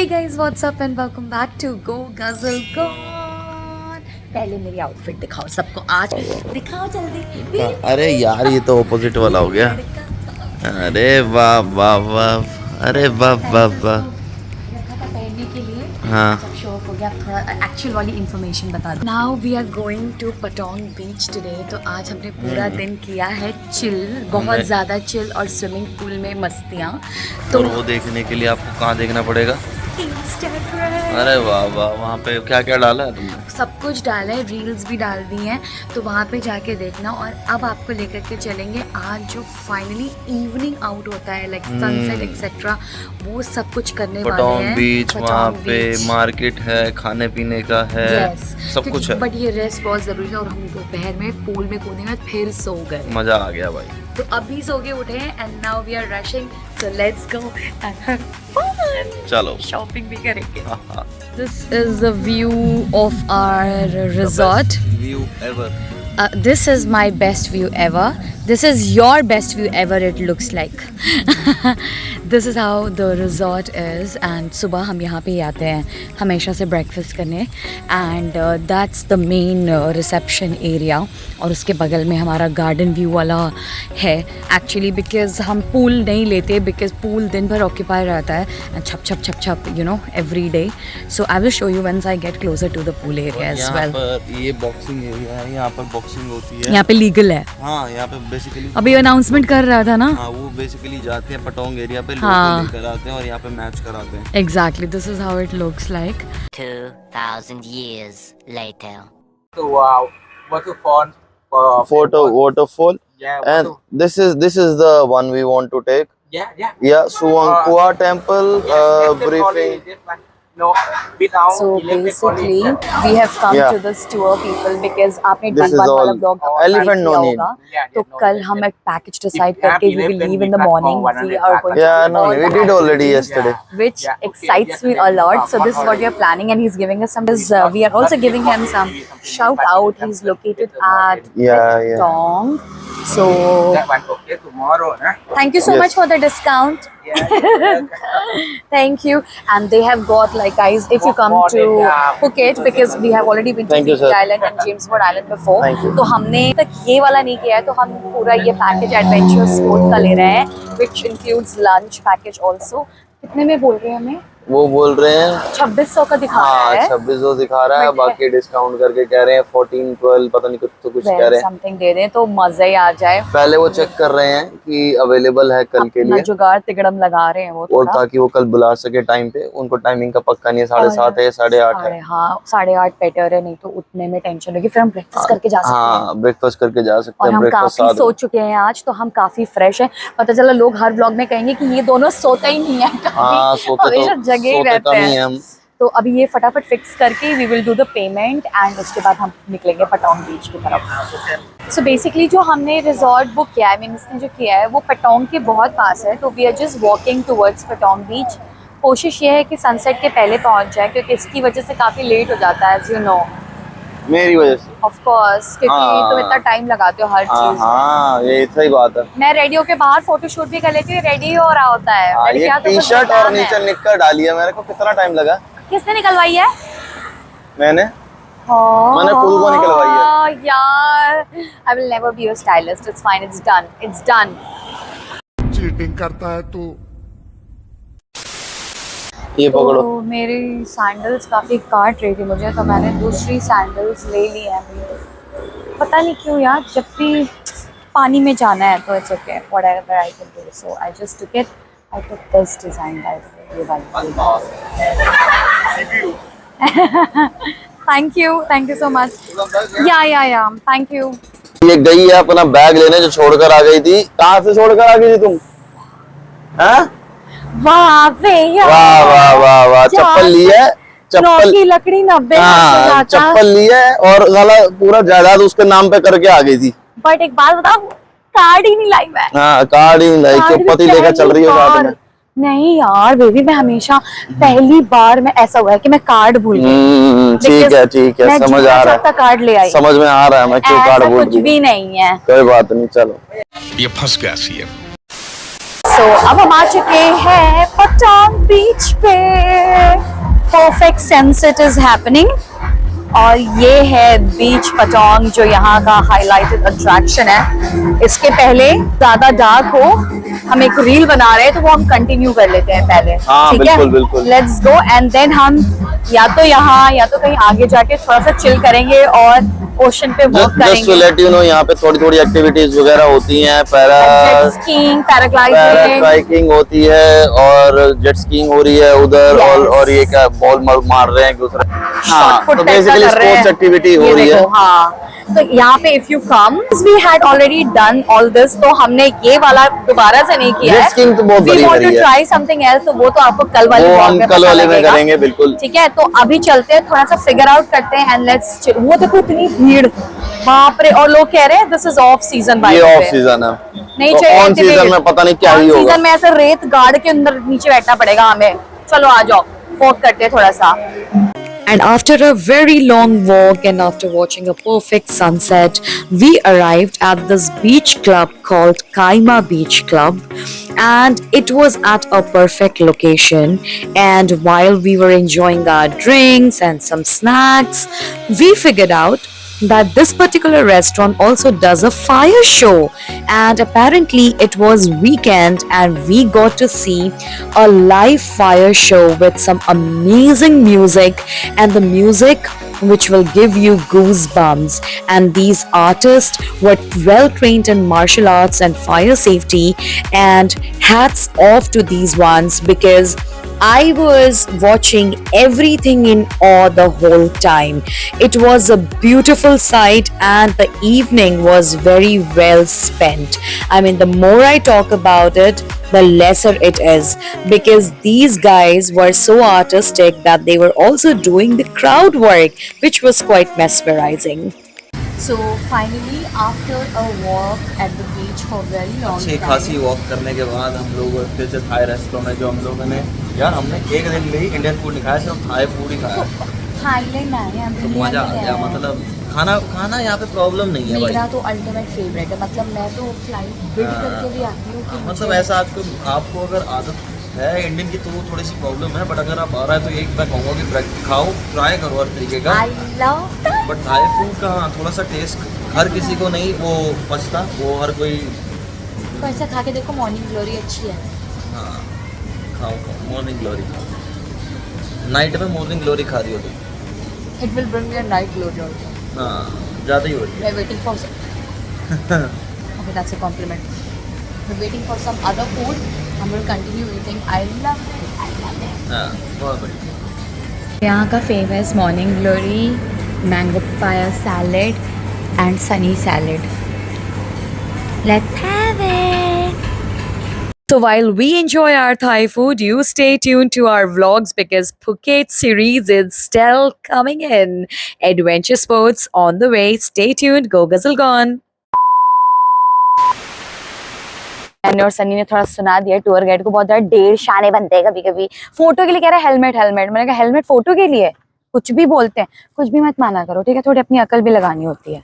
Hey guys, what's up and welcome back to Go Guzzle Gone। पहले मेरी outfit दिखाओ सबको, आज दिखाओ जल्दी। अरे यार ये तो ऑपोजिट वाला हो गया। अरे वाह वाह वाह, अरे वाह वाह वाह। रखा था पहनने के लिए, हाँ सब शो ऑफ हो गया। थोड़ा एक्चुअल वाली इन्फॉर्मेशन बता दो। Now we are going to Patong beach today. तो आज हमने पूरा दिन किया है चिल, बहुत ज़्यादा चिल और स्विमिंग पूल में मस्तियाँ। तो वो देखने के लिए आपको कहाँ देखना पड़ेगा? Instagram। अरे वाह वाह, वहाँ पे क्या क्या डाला है तुमने? सब कुछ डाला है, रील्स भी डाल दी हैं, तो वहाँ पे जाके देखना। और अब आपको लेकर के चलेंगे आज जो फाइनली इवनिंग आउट होता है, लाइक सनसेट एक्सेट्रा, वो सब कुछ करने वाले पटोंग हैं। बीच, वहाँ पे मार्केट है, खाने पीने का है, सब कुछ है। बट ये रेस्ट बहुत जरूरी है और हम दोपहर में पूल में कूदने में फिर सो गए। मजा आ गया भाई। तो अभी सो के उठे हैं and now we are rushing, so let's go and have fun. चलो शॉपिंग भी करेंगे। This is the view of our resort. View ever. This is my best view ever. This is your best view ever, it looks like. This is how the resort is. And सुबह हम यहाँ पे ही आते हैं हमेशा से breakfast करने. And that's the main reception area. और उसके बगल में हमारा garden view वाला है. Actually because हम pool नहीं लेते, because pool दिन भर occupied रहता है. And छप छप छप छप, you know, every day. So I will show you once I get closer to the pool area as well. यहाँ पर ये बॉक्सिंग एरिया है, यहाँ पर बॉक्सिंग होती है। यहाँ पे लीगल है। हाँ, यहाँ पे बेसिकली अभी अनाउंसमेंट कर रहा था ना। हाँ, वो बेसिकली जाते हैं पटोंग एरिया पे, हाँ। लोग लेकर आते हैं और यहाँ पे मैच कराते हैं। Exactly, this is how it looks like. 2000 years later. Wow, waterfall. Waterfall. Yeah, And this is the one we want to take. yeah. Yeah, Suwangkua temple briefing. No, without So basically, we have come Yeah. to this tour people because आपने This day is one वाला all vlog elephant no need. Yeah, तो no कल need. हम एक package decide करके we will leave in the morning. We are going Yeah, to no, all we the did already yesterday. which Yeah, okay, excites me a lot. So this is what we are planning, and he's giving us some. We are also giving him some shout out. He's located at Yeah. Tong. So That one okay tomorrow, nah? thank you so Yes. much for the discount. Yeah. Thank you. And they have got, like, guys, if you come to Phuket, because we have already been to Thank you, Fiji sir. Island and James Bond Island before. Thank you. तो हमने तक ये वाला नहीं किया है, तो हम पूरा ये पैकेज एडवेंचर स्पोर्ट का ले रहे हैं, which includes lunch package also. कितने में बोल रहे हैं हमें? वो बोल रहे हैं 2600 का दिखा रहा हाँ, है। 2600 दिखा रहा है, But बाकी डिस्काउंट करके कह रहे हैं 14, 12 पता नहीं कुछ तो कुछ कह रहे हैं। समथिंग दे दें तो मजा ही आ जाए। पहले वो चेक कर रहे हैं कि अवेलेबल है कल के अपना लिए, जुगाड़ तिगड़म लगा रहे हैं वो और थोड़ा। ताकि वो कल बुला सके टाइम पे। उनको टाइमिंग का पक्का नहीं है, 7:30 है, 8:30 है। हाँ, 8:30 बेटर है, नहीं तो उतने में टेंशन होगी। फिर हम ब्रेकफास्ट करके जा सकते हैं। हाँ, ब्रेकफास्ट करके जा सकते और हैं। हम ब्रेकफास्ट काफी सो चुके हैं आज, तो हम काफी फ्रेश हैं। पता चला लोग हर व्लॉग में कहेंगे कि ये दोनों सोते ही नहीं है, हाँ, सोते हमेशा जगे ही रहते कम ही हैं। है हम। तो अभी ये फटाफट फिक्स करके we will do the payment and उसके बाद हम निकलेंगे पटोंग बीच की तरफ। सो बेसिकली जो हमने रिजॉर्ट बुक किया है, मीन इसने जो किया है वो पटोंग के बहुत पास है, तो we are just walking towards Patong beach. कोशिश ये है कि सनसेट के पहले पहुंच जाए, क्योंकि इसकी वजह से काफ़ी लेट हो जाता है, एज यू नो। मेरी वजह से। ऑफ कोर्स, क्योंकि तुम इतना टाइम लगाते हो हर चीज। हाँ, ये सही बात है। मैं रेडी होके बाहर फोटो शूट भी कर लेती हूँ, रेडी हो रहा होता है। हाँ, ये लड़कियां तो टी बस शर्ट और बदनाम नीचे है। निक्कर डाली है। मेरे को कितना टाइम लगा? किसने निकलवाई है? मैंने खुद को निकलवाई है। यार, I will never be your stylist. It's fine. It's done. It's done. Cheating करता है तू। ये पकड़ो। तो मेरी सैंडल्स काफी काट रही थी मुझे, तो मैंने दूसरी सैंडल्स ले ली है। पता नहीं क्यों यार, जब भी पानी में जाना है तो it's okay, whatever I can do. So I just took it. I took this design, ये वाली। Thank you so much. या थैंक यू। ये गई है अपना बैग लेने जो छोड़कर आ गई थी। कहाँ से छोड़कर आ गई थी तुम? हैं? वाह वाह वाह वाह वाह, चप्पल ली है, चप्पल की लकड़ी 90 हाँ, चप्पल ली है और साला पूरा जायदाद उसके नाम पे करके आ गई थी। बट एक बात बताओ, कार्ड ही नहीं लाई मैं। हाँ, कार्ड ही नहीं लाई, क्यों पति लेकर चल रही हो साथ में? नहीं यार बेबी, मैं हमेशा पहली बार में ऐसा हुआ है कि मैं कार्ड भूल गई। ठीक है, समझ आ रहा है, कार्ड ले आई, समझ में आ रहा है मैं क्यों कार्ड भूल कुछ भी नहीं है। कोई बात नहीं, चलो। ये फंस गया सीएम। सो अब हम आ चुके हैं पटोंग बीच पे। perfect sunset is happening. और ये है बीच पटोंग जो यहाँ का हाईलाइटेड अट्रैक्शन है। इसके पहले ज्यादा डार्क हो, हम एक रील बना रहे हैं तो वो हम कंटिन्यू कर लेते हैं पहले। हाँ, ठीक बिल्कुल, है, बिल्कुल। लेट्स गो एंड देन हम या तो यहाँ या तो कहीं आगे जाके थोड़ा सा चिल करेंगे और ओशन पे वॉक जस्ट टू करेंगे। लेट यू नो, यहाँ पे थोड़ी थोड़ी एक्टिविटीज वगैरह होती हैं। जेट स्कीइंग, पैराग्लाइडिंग, पैराग्लाइडिंग होती है और जेट स्कीइंग हो रही है उधर। Yes. और ये क्या बॉल मार रहे हैं एक दूसरे। हाँ, shot put तो type का बेसिकली कर रहे हैं। स्पोर्ट्स एक्टिविटी हो ये रही है। देखो, हाँ, तो यहाँ पे if you come, we had already done all this, तो हमने ये वाला दोबारा से नहीं किया Jet है। skiing तो बहुत We बड़ी want करी to है। try something else, तो वो तो आपको कल वाली वो vlog हम में कल पता वाले में लगेगा। करेंगे, बिल्कुल। ठीक है, तो अभी चलते हैं, थोड़ा सा फिगर आउट करते हैं एंड लेट्स। वो देखो इतनी भीड़, बाप रे, और लोग कह रहे हैं दिस इज ऑफ सीजन। ये ऑफ सीजन है, नहीं तो चाहिए ऑन सीजन में पता नहीं क्या ही होगा। सीजन में ऐसे रेत गाड़ के अंदर नीचे बैठना पड़ेगा हमें। चलो आ जाओ, वॉक करते हैं थोड़ा सा। And after a very long walk and after watching a perfect sunset, we arrived at this beach club called Kaima Beach Club, and it was at a perfect location. And while we were enjoying our drinks and some snacks, we figured out that this particular restaurant also does a fire show, and apparently it was weekend and we got to see a live fire show with some amazing music, and the music which will give you goosebumps. And these artists were well trained in martial arts and fire safety, and hats off to these ones because I was watching everything in awe the whole time. It was a beautiful sight and the evening was very well spent. I mean, the more I talk about it, the lesser it is, because these guys were so artistic that they were also doing the crowd work, which was quite mesmerizing. So finally, after a walk at the beach for very long अच्छी time, खासी walk करने के बाद हम लोग फिर से Thai restaurant में, जो हम लोगों ने, यार हमने एक दिन में ही इंडियन फूड नहीं खाया, सिर्फ थाई फूड ही खाया। थाईलैंड आए हैं हम, तो इंडिया मजा आ नहीं गया, गए हैं। मतलब खाना यहाँ पे प्रॉब्लम नहीं है मेरा भाई। तो अल्टीमेट फेवरेट है, मतलब मैं तो फ्लाइट बिल्ड हाँ। करके भी आती हूँ कि मतलब ऐसा आपको अगर आदत है इंडियन की तो थोड़ी सी प्रॉब्लम है, बट अगर आप आ रहा है तो एक मैं कहूँगा कि खाओ, ट्राई करो हर तरीके का। I love but Thai food का हाँ, थोड़ा सा टेस्ट हर किसी को नहीं वो पछता, वो हर कोई। तो ऐसा खा के देखो, मॉर्निंग ग्लोरी अच्छी है। हाँ, खाओ मॉर्निंग ग्लोरी खाओ, नाइट में मॉर्निंग ग्लोरी खा रही हो तुम। It will bring me a night glory also. हाँ, ज़्यादा ही हो रही we are waiting for okay, that's a compliment. We are waiting for some other food, हम will continue eating. I love it. हाँ, बहुत बढ़िया। यहाँ का famous morning glory, mango papaya salad and sunny salad. Let's have it. So while we enjoy our Thai food, you stay tuned to our vlogs because Phuket series is still coming in. Adventure sports on the way. Stay tuned. Go Guzzle Gone. मैंने और सनी ने थोड़ा सुना दिया tour guide को, बहुत ज़्यादा डेढ़ शाने बनते हैं कभी कभी। फोटो के लिए कह रहा है हेलमेट हेलमेट, मैंने कहा हेलमेट फोटो के लिए? कुछ भी बोलते हैं, कुछ भी मत माना करो, ठीक है? थोड़ी अपनी अकल भी लगानी होती है।